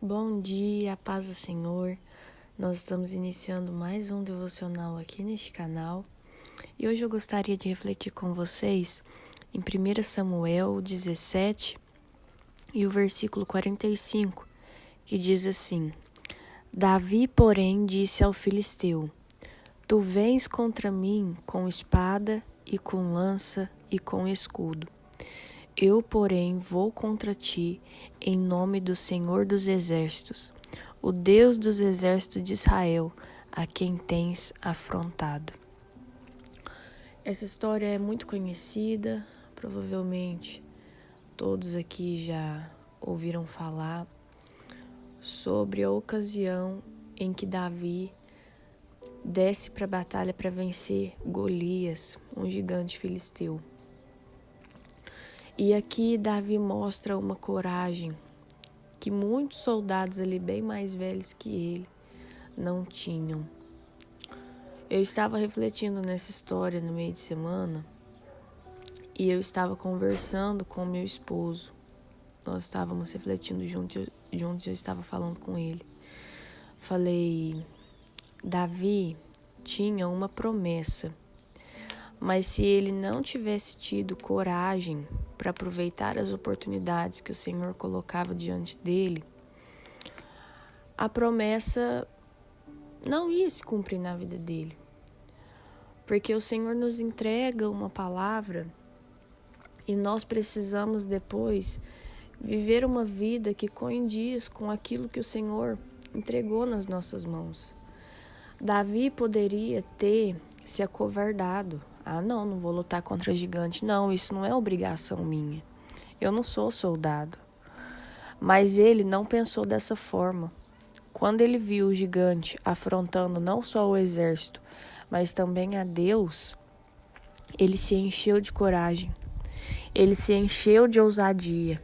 Bom dia, paz do Senhor. Nós estamos iniciando mais um devocional aqui neste canal e hoje eu gostaria de refletir com vocês em 1 Samuel 17 e o versículo 45, que diz assim: Davi, porém, disse ao filisteu: Tu vens contra mim com espada e com lança e com escudo. Eu, porém, vou contra ti em nome do Senhor dos Exércitos, o Deus dos exércitos de Israel, a quem tens afrontado. Essa história é muito conhecida, provavelmente todos aqui já ouviram falar sobre a ocasião em que Davi desce para a batalha para vencer Golias, um gigante filisteu. E aqui Davi mostra uma coragem que muitos soldados ali bem mais velhos que ele não tinham. Eu estava refletindo nessa história no meio de semana e eu estava conversando com meu esposo. Nós estávamos refletindo juntos e eu estava falando com ele. Falei, Davi tinha uma promessa, mas se ele não tivesse tido coragem para aproveitar as oportunidades que o Senhor colocava diante dele, a promessa não ia se cumprir na vida dele. Porque o Senhor nos entrega uma palavra e nós precisamos depois viver uma vida que condiz com aquilo que o Senhor entregou nas nossas mãos. Davi poderia ter se acovardado. Não vou lutar contra gigante. Não, isso não é obrigação minha. Eu não sou soldado. Mas ele não pensou dessa forma. Quando ele viu o gigante afrontando não só o exército, mas também a Deus, ele se encheu de coragem. Ele se encheu de ousadia.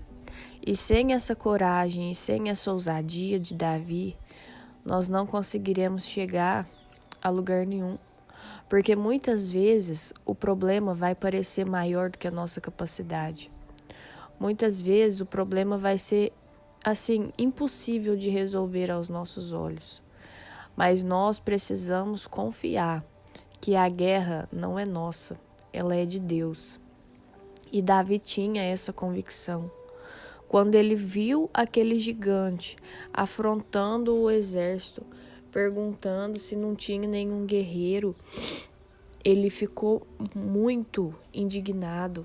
E sem essa coragem e sem essa ousadia de Davi, nós não conseguiremos chegar a lugar nenhum. Porque muitas vezes o problema vai parecer maior do que a nossa capacidade. Muitas vezes o problema vai ser, impossível de resolver aos nossos olhos. Mas nós precisamos confiar que a guerra não é nossa, ela é de Deus. E Davi tinha essa convicção. Quando ele viu aquele gigante afrontando o exército, perguntando se não tinha nenhum guerreiro, ele ficou muito indignado.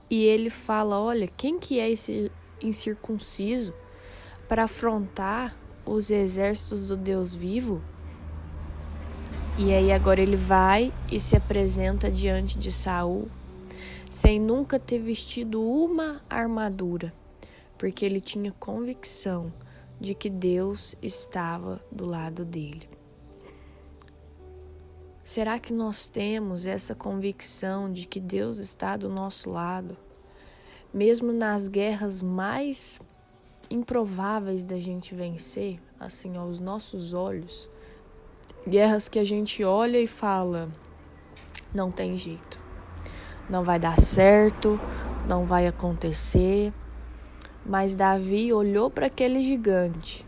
E ele fala, olha, quem que é esse incircunciso para afrontar os exércitos do Deus vivo? E aí agora ele vai e se apresenta diante de Saul, sem nunca ter vestido uma armadura, porque ele tinha convicção de que Deus estava do lado dele. Será que nós temos essa convicção de que Deus está do nosso lado, mesmo nas guerras mais improváveis da gente vencer, aos nossos olhos? Guerras que a gente olha e fala, não tem jeito, não vai dar certo, não vai acontecer. Mas Davi olhou para aquele gigante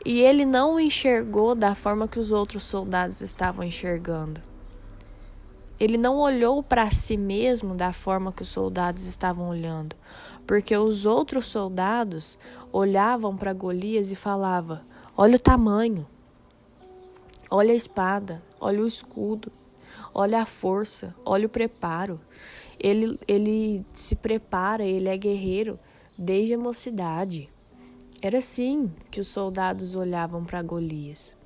e ele não o enxergou da forma que os outros soldados estavam enxergando. Ele não olhou para si mesmo da forma que os soldados estavam olhando, porque os outros soldados olhavam para Golias e falavam, olha o tamanho, olha a espada, olha o escudo, olha a força, olha o preparo. Ele se prepara, ele é guerreiro desde a mocidade. Era assim que os soldados olhavam para Golias.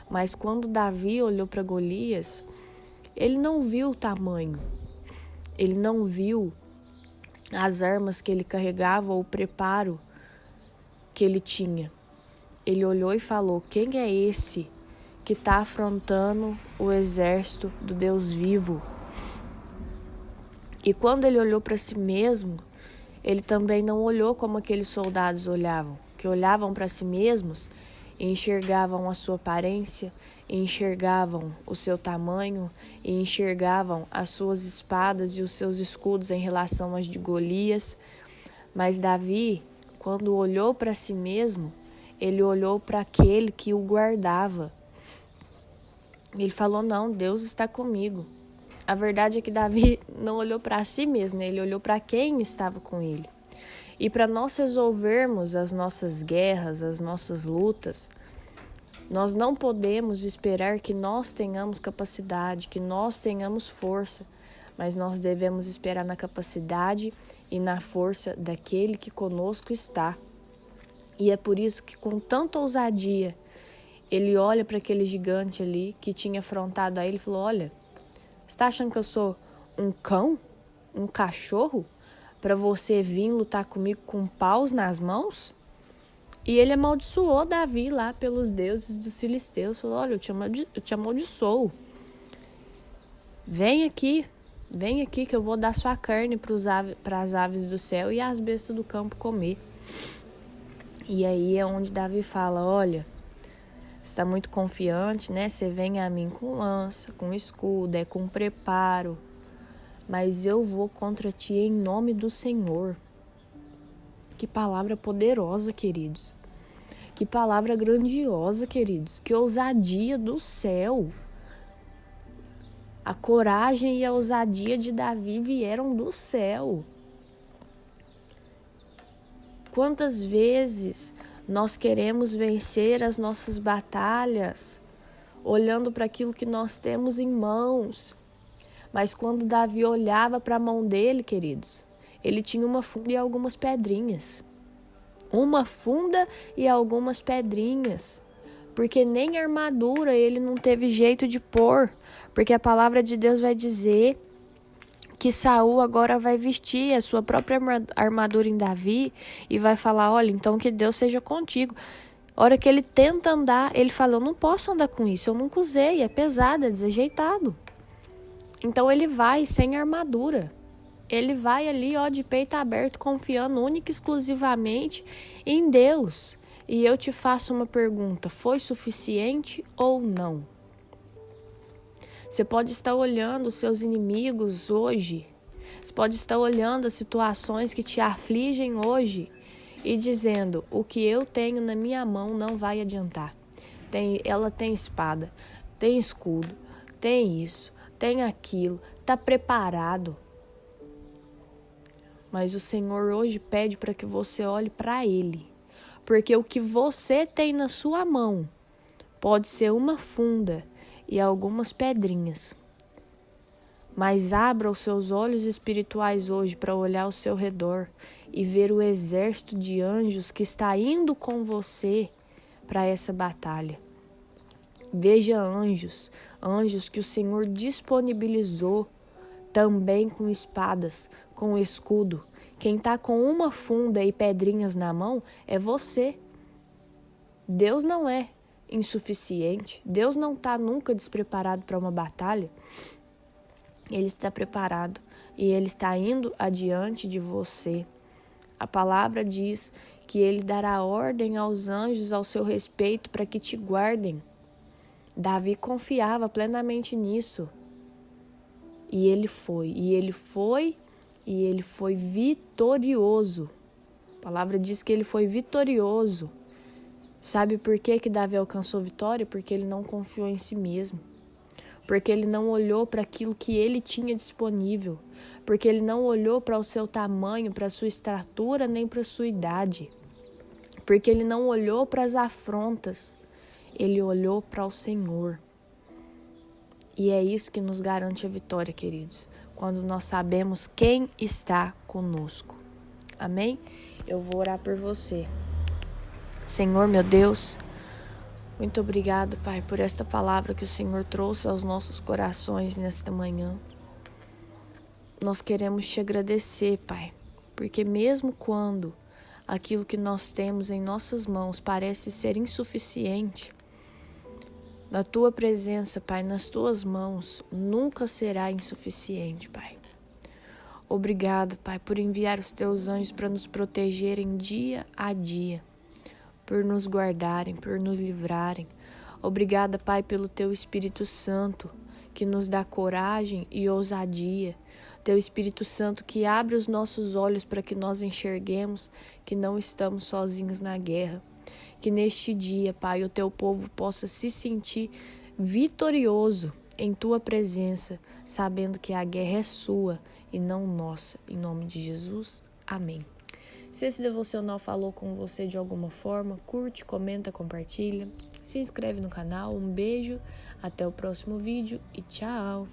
Mas quando Davi olhou para Golias, ele não viu o tamanho, ele não viu as armas que ele carregava ou o preparo que ele tinha. Ele olhou e falou, quem é esse que está afrontando o exército do Deus vivo? E quando ele olhou para si mesmo, ele também não olhou como aqueles soldados olhavam, que olhavam para si mesmos e enxergavam a sua aparência, e enxergavam o seu tamanho, e enxergavam as suas espadas e os seus escudos em relação às de Golias. Mas Davi, quando olhou para si mesmo, ele olhou para aquele que o guardava. Ele falou, não, Deus está comigo. A verdade é que Davi não olhou para si mesmo, né? Ele olhou para quem estava com ele. E para nós resolvermos as nossas guerras, as nossas lutas, nós não podemos esperar que nós tenhamos capacidade, que nós tenhamos força, mas nós devemos esperar na capacidade e na força daquele que conosco está. E é por isso que, com tanta ousadia, ele olha para aquele gigante ali que tinha afrontado a ele e falou, olha, você está achando que eu sou um cão? Um cachorro? Para você vir lutar comigo com paus nas mãos? E ele amaldiçoou Davi lá pelos deuses dos filisteus. Falou, olha, eu te amaldiçoo. Vem aqui que eu vou dar sua carne para as aves do céu e as bestas do campo comer. E aí é onde Davi fala, olha, você está muito confiante, né? Você vem a mim com lança, com escudo, com preparo. Mas eu vou contra ti em nome do Senhor. Que palavra poderosa, queridos. Que palavra grandiosa, queridos. Que ousadia do céu. A coragem e a ousadia de Davi vieram do céu. Quantas vezes nós queremos vencer as nossas batalhas olhando para aquilo que nós temos em mãos. Mas quando Davi olhava para a mão dele, queridos, ele tinha uma funda e algumas pedrinhas. Uma funda e algumas pedrinhas. Porque nem armadura ele não teve jeito de pôr. Porque a palavra de Deus vai dizer que Saul agora vai vestir a sua própria armadura em Davi e vai falar, olha, então que Deus seja contigo. A hora que ele tenta andar, ele fala, eu não posso andar com isso, eu nunca usei, é pesado, é desajeitado. Então ele vai sem armadura. Ele vai ali, de peito aberto, confiando única e exclusivamente em Deus. E eu te faço uma pergunta, foi suficiente ou não? Você pode estar olhando os seus inimigos hoje. Você pode estar olhando as situações que te afligem hoje e dizendo, o que eu tenho na minha mão não vai adiantar. Ela tem espada, tem escudo, tem isso, tem aquilo, está preparado. Mas o Senhor hoje pede para que você olhe para Ele. Porque o que você tem na sua mão pode ser uma funda e algumas pedrinhas. Mas abra os seus olhos espirituais hoje para olhar ao seu redor e ver o exército de anjos que está indo com você para essa batalha. Veja anjos que o Senhor disponibilizou também com espadas, com escudo. Quem está com uma funda e pedrinhas na mão é você. Deus não é insuficiente. Deus não está nunca despreparado para uma batalha. Ele está preparado e Ele está indo adiante de você. A palavra diz que Ele dará ordem aos anjos ao seu respeito para que te guardem. Davi confiava plenamente nisso. E ele foi vitorioso. A palavra diz que ele foi vitorioso. Sabe por que Davi alcançou vitória? Porque ele não confiou em si mesmo. Porque ele não olhou para aquilo que ele tinha disponível. Porque ele não olhou para o seu tamanho, para a sua estatura, nem para a sua idade. Porque ele não olhou para as afrontas. Ele olhou para o Senhor. E é isso que nos garante a vitória, queridos. Quando nós sabemos quem está conosco. Amém? Eu vou orar por você. Senhor, meu Deus, muito obrigado, Pai, por esta palavra que o Senhor trouxe aos nossos corações nesta manhã. Nós queremos te agradecer, Pai, porque mesmo quando aquilo que nós temos em nossas mãos parece ser insuficiente, na Tua presença, Pai, nas Tuas mãos, nunca será insuficiente, Pai. Obrigado, Pai, por enviar os Teus anjos para nos protegerem dia a dia, por nos guardarem, por nos livrarem. Obrigada, Pai, pelo Teu Espírito Santo, que nos dá coragem e ousadia, Teu Espírito Santo que abre os nossos olhos para que nós enxerguemos que não estamos sozinhos na guerra. Que neste dia, Pai, o teu povo possa se sentir vitorioso em tua presença, sabendo que a guerra é sua e não nossa. Em nome de Jesus, amém. Se esse devocional falou com você de alguma forma, curte, comenta, compartilha. Se inscreve no canal. Um beijo, até o próximo vídeo e tchau!